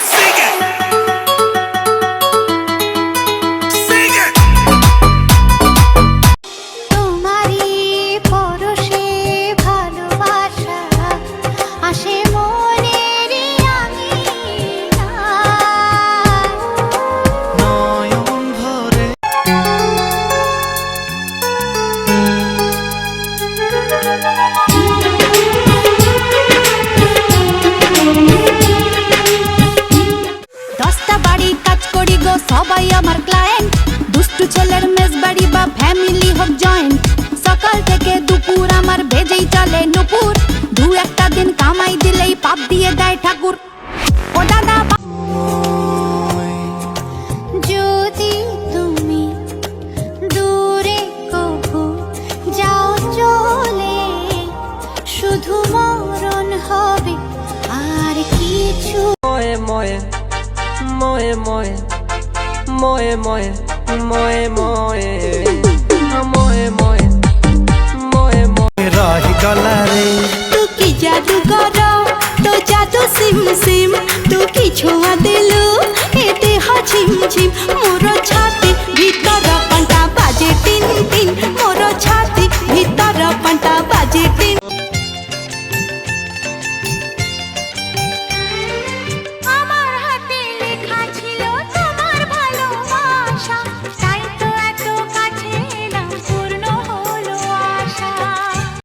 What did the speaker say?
sing it. Sing it. তোমারি পরশে ভালোবাসা আসে মনেরই আঙিনায়। নয়ন ভরে দশটা বাড়ি কাজ করি গো সবাই আমার ক্লায়েন্ট, দুষ্টু ছেলের মেস বাড়ি বা ফ্যামিলি হোক জয়েন্ট, সকাল থেকে দুপুর আমার বেজেই চলে নুপুর, দু একটা দিন কামাই দিলেই পাপ দিয়ে দেয় ঠাকুর। ও দাদা যদি তুমি দূরে কভু যাও চলে, শুধু মরণ হবে আর কিছু। ময়ে ময়ে ময়ে ময়ে ময়ে ময়ে ময়ে ময়ে ময়ে ময়ে ময়ে ময়ে রহি গলারে তু কি জাদু করো তো জাদু সিম সিম, তু কি ছোঁয়া দিলু এ দেহ ঝিম ঝিম।